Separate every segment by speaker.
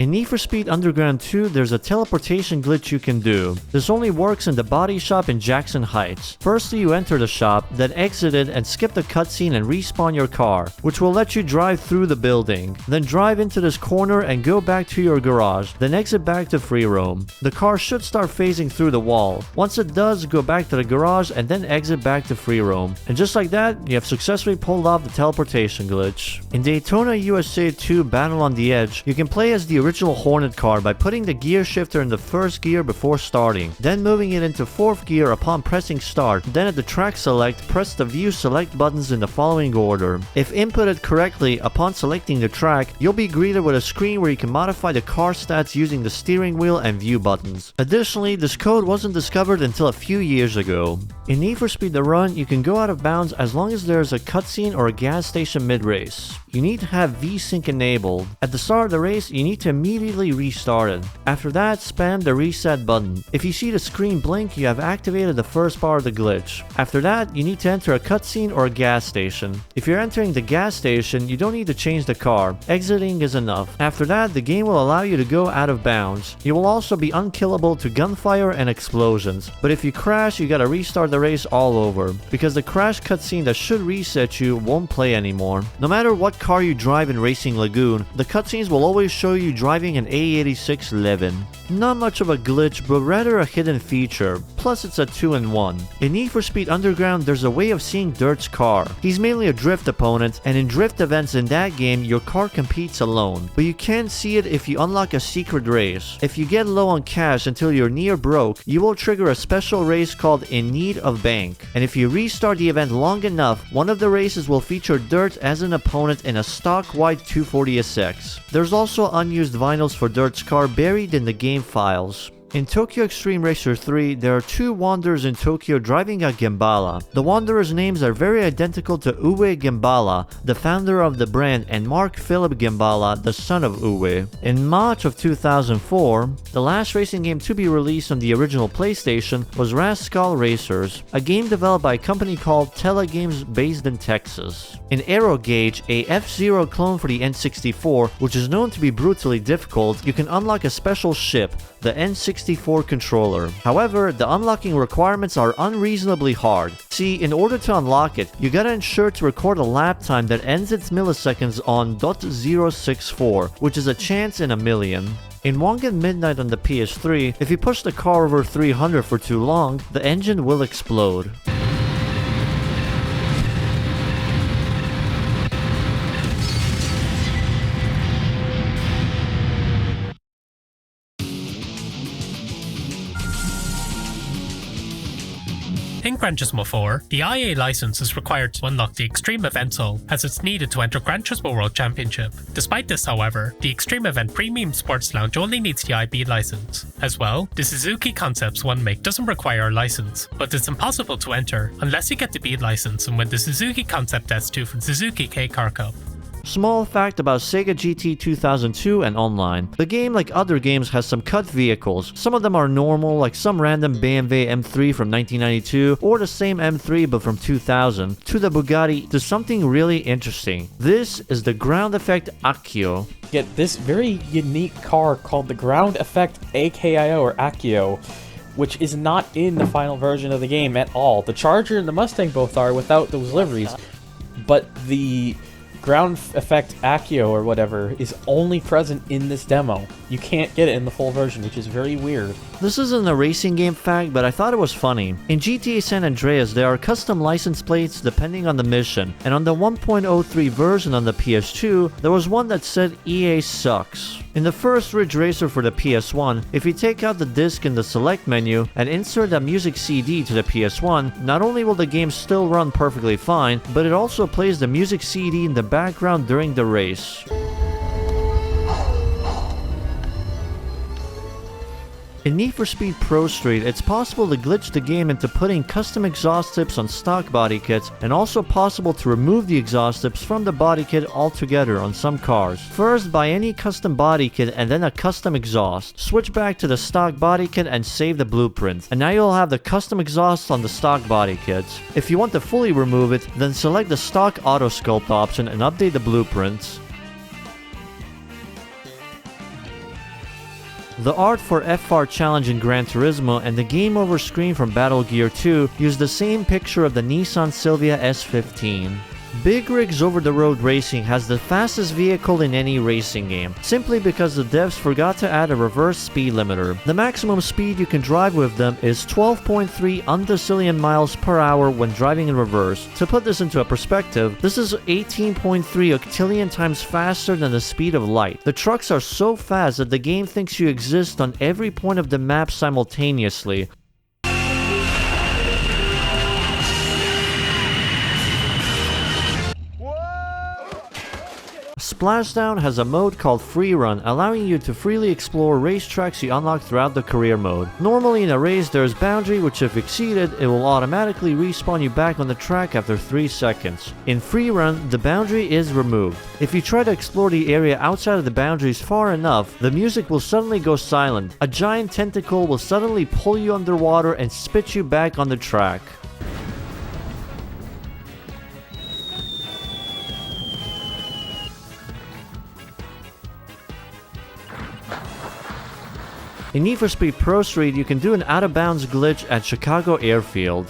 Speaker 1: In Need for Speed Underground 2, there's a teleportation glitch you can do. This only works in the body shop in Jackson Heights. Firstly, you enter the shop, then exit it and skip the cutscene and respawn your car, which will let you drive through the building. Then drive into this corner and go back to your garage, then exit back to free roam. The car should start phasing through the wall. Once it does, go back to the garage and then exit back to free roam. And just like that, you have successfully pulled off the teleportation glitch. In Daytona USA 2 Battle on the Edge, you can play as the original Hornet car by putting the gear shifter in the first gear before starting, then moving it into 4th gear upon pressing start, then at the track select, press the view select buttons in the following order. If inputted correctly, upon selecting the track, you'll be greeted with a screen where you can modify the car stats using the steering wheel and view buttons. Additionally, this code wasn't discovered until a few years ago. In Need for Speed The Run, you can go out of bounds as long as there is a cutscene or a gas station mid-race. You need to have VSync enabled. At the start of the race, you need to immediately restart it. After that, spam the reset button. If you see the screen blink, you have activated the first part of the glitch. After that, you need to enter a cutscene or a gas station. If you're entering the gas station, you don't need to change the car. Exiting is enough. After that, the game will allow you to go out of bounds. You will also be unkillable to gunfire and explosions. But if you crash, you gotta restart the race all over, because the crash cutscene that should reset you won't play anymore. No matter what car you drive in Racing Lagoon, the cutscenes will always show you driving an A86 Levin. Not much of a glitch, but rather a hidden feature, plus it's a 2-in-1. In Need for Speed Underground, there's a way of seeing Dirt's car. He's mainly a drift opponent, and in drift events in that game, your car competes alone. But you can't see it if you unlock a secret race. If you get low on cash until you're near broke, you will trigger a special race called In Need of Bank. And if you restart the event long enough, one of the races will feature Dirt as an opponent in a stock white 240SX. There's also unused vinyls for Dirt's car buried in the game files. In Tokyo Extreme Racer 3, there are two Wanderers in Tokyo driving a Gembala. The Wanderers' names are very identical to Uwe Gembala, the founder of the brand, and Mark Philip Gembala, the son of Uwe. In March of 2004, the last racing game to be released on the original PlayStation was Rascal Racers, a game developed by a company called Telegames based in Texas. In Aero Gauge, a F-Zero clone for the N64, which is known to be brutally difficult, you can unlock a special ship, the N64 controller. However, the unlocking requirements are unreasonably hard. See, in order to unlock it, you gotta ensure to record a lap time that ends its milliseconds on .064, which is a chance in a million. In Wangan Midnight on the PS3, if you push the car over 300 for too long, the engine will explode.
Speaker 2: In Gran Turismo 4, the IA license is required to unlock the Extreme Event Soul, as it's needed to enter Gran Turismo World Championship. Despite this, however, the Extreme Event Premium Sports Lounge only needs the IB license. As well, the Suzuki Concepts 1 make doesn't require a license, but it's impossible to enter unless you get the B license and win the Suzuki Concept S2 from Suzuki K-Car Cup.
Speaker 1: Small fact about Sega GT 2002 and online. The game, like other games, has some cut vehicles. Some of them are normal, like some random BMW M3 from 1992, or the same M3 but from 2000, to the Bugatti, to something really interesting. This is the Ground Effect Accio.
Speaker 3: Get this very unique car called the Ground Effect AKIO or Accio, which is not in the final version of the game at all. The Charger and the Mustang both are without those liveries, but the Ground Effect Accio or whatever is only present in this demo. You can't get it in the full version, which is very weird.
Speaker 1: This isn't a racing game fact, but I thought it was funny. In GTA San Andreas, there are custom license plates depending on the mission, and on the 1.03 version on the PS2, there was one that said EA sucks. In the first Ridge Racer for the PS1, if you take out the disc in the select menu and insert a music CD to the PS1, not only will the game still run perfectly fine, but it also plays the music CD in the background during the race. In Need for Speed Pro Street, it's possible to glitch the game into putting custom exhaust tips on stock body kits, and also possible to remove the exhaust tips from the body kit altogether on some cars. First, buy any custom body kit and then a custom exhaust. Switch back to the stock body kit and save the blueprint, and now you'll have the custom exhaust on the stock body kits. If you want to fully remove it, then select the stock auto sculpt option and update the blueprints. The art for FR Challenge in Gran Turismo and the Game Over screen from Battle Gear 2 use the same picture of the Nissan Silvia S15. Big Rigs Over the Road Racing has the fastest vehicle in any racing game, simply because the devs forgot to add a reverse speed limiter. The maximum speed you can drive with them is 12.3 undecillion miles per hour when driving in reverse. To put this into a perspective, this is 18.3 octillion times faster than the speed of light. The trucks are so fast that the game thinks you exist on every point of the map simultaneously. Splashdown has a mode called Free Run, allowing you to freely explore racetracks you unlock throughout the career mode. Normally in a race there is boundary, which if exceeded, it will automatically respawn you back on the track after 3 seconds. In Free Run, the boundary is removed. If you try to explore the area outside of the boundaries far enough, the music will suddenly go silent. A giant tentacle will suddenly pull you underwater and spit you back on the track. In Need for Speed Pro Street, you can do an out-of-bounds glitch at Chicago Airfield.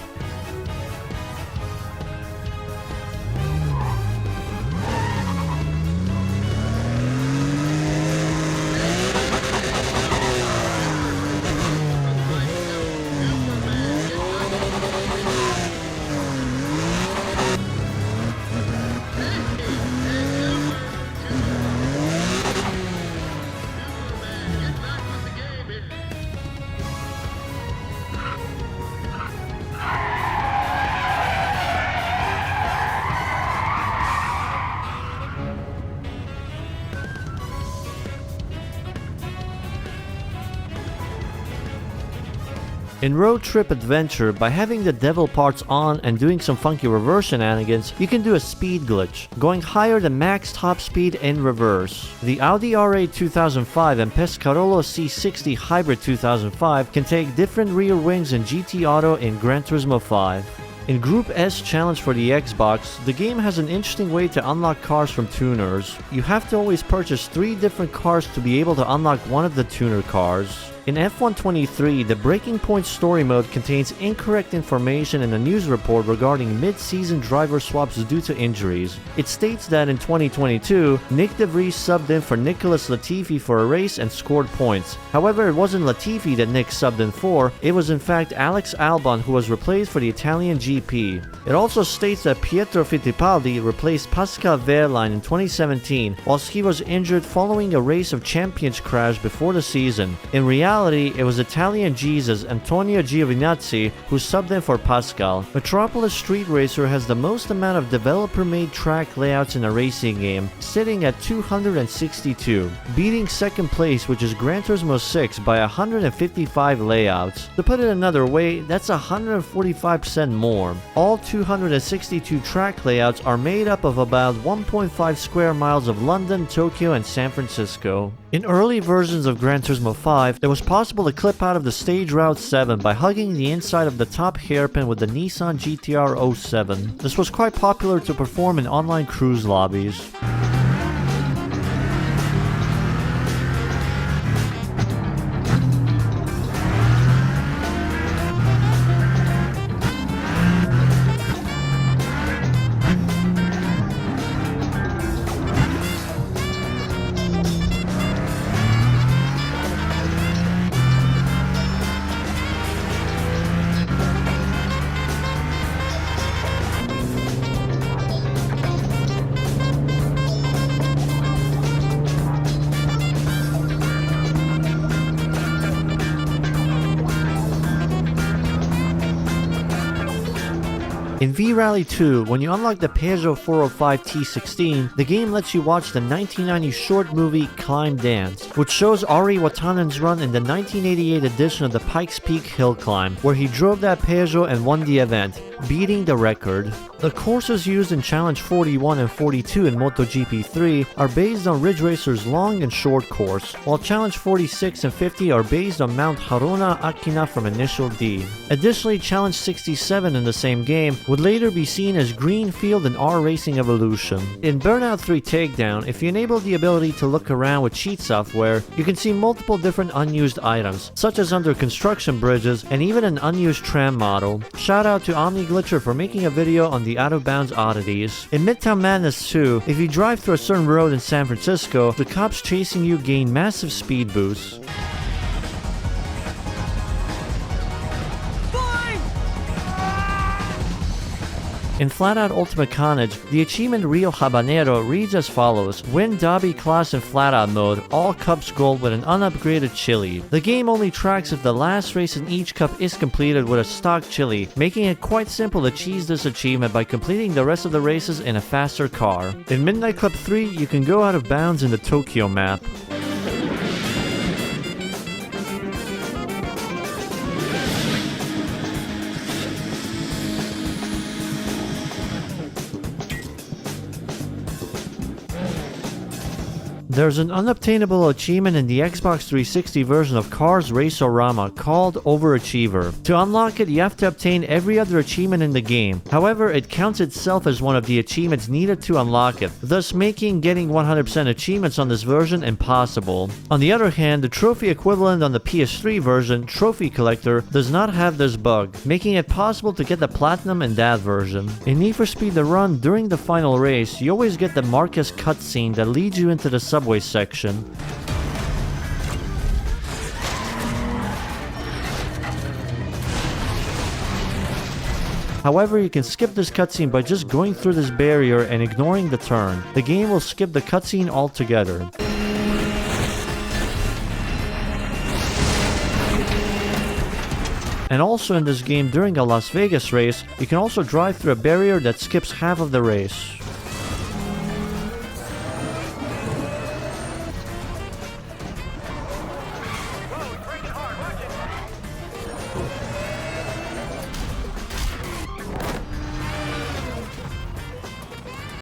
Speaker 1: In Road Trip Adventure, by having the devil parts on and doing some funky reverse shenanigans, you can do a speed glitch, going higher than max top speed in reverse. The Audi R8 2005 and Pescarolo C60 Hybrid 2005 can take different rear wings in GT Auto in Gran Turismo 5. In Group S Challenge for the Xbox, the game has an interesting way to unlock cars from tuners. You have to always purchase 3 different cars to be able to unlock one of the tuner cars. In F123, the Breaking Point story mode contains incorrect information in a news report regarding mid-season driver swaps due to injuries. It states that in 2022, Nick DeVries subbed in for Nicholas Latifi for a race and scored points. However, it wasn't Latifi that Nick subbed in for, it was in fact Alex Albon who was replaced for the Italian GP. It also states that Pietro Fittipaldi replaced Pascal Wehrlein in 2017 whilst he was injured following a race of champions crash before the season. In reality, it was Italian Jesus Antonio Giovinazzi who subbed in for Pascal. Metropolis Street Racer has the most amount of developer-made track layouts in a racing game, sitting at 262, beating second place, which is Gran Turismo 6, by 155 layouts. To put it another way, that's 145% more. All 262 track layouts are made up of about 1.5 square miles of London, Tokyo, and San Francisco. In early versions of Gran Turismo 5, it was possible to clip out of the stage Route 7 by hugging the inside of the top hairpin with the Nissan GTR 07. This was quite popular to perform in online cruise lobbies. In V-Rally 2, when you unlock the Peugeot 405 T16, the game lets you watch the 1990 short movie Climb Dance, which shows Ari Watanen's run in the 1988 edition of the Pikes Peak Hill Climb, where he drove that Peugeot and won the event. beating the record. The courses used in Challenge 41 and 42 in MotoGP 3 are based on Ridge Racer's long and short course, while Challenge 46 and 50 are based on Mount Haruna Akina from Initial D. Additionally, Challenge 67 in the same game would later be seen as Greenfield and R Racing Evolution. In Burnout 3 Takedown, if you enable the ability to look around with cheat software, you can see multiple different unused items, such as under construction bridges and even an unused tram model. Shout out to OmniGlitcher for making a video on the Out of Bounds oddities. In Midtown Madness 2, if you drive through a certain road in San Francisco, the cops chasing you gain massive speed boosts. In Flatout Ultimate Carnage, the achievement Rio Habanero reads as follows: win Dobby class in Flatout mode, all cups gold with an unupgraded chili. The game only tracks if the last race in each cup is completed with a stock chili, making it quite simple to achieve this achievement by completing the rest of the races in a faster car. In Midnight Club 3, you can go out of bounds in the Tokyo map. There's an unobtainable achievement in the Xbox 360 version of Cars Race-O-Rama called Overachiever. To unlock it, you have to obtain every other achievement in the game. However, it counts itself as one of the achievements needed to unlock it, thus making getting 100% achievements on this version impossible. On the other hand, the trophy equivalent on the PS3 version, Trophy Collector, does not have this bug, making it possible to get the platinum in that version. In Need for Speed The Run, during the final race, you always get the Marcus cutscene that leads you into the subway section. However, you can skip this cutscene by just going through this barrier and ignoring the turn. The game will skip the cutscene altogether. And also in this game, during a Las Vegas race, you can also drive through a barrier that skips half of the race.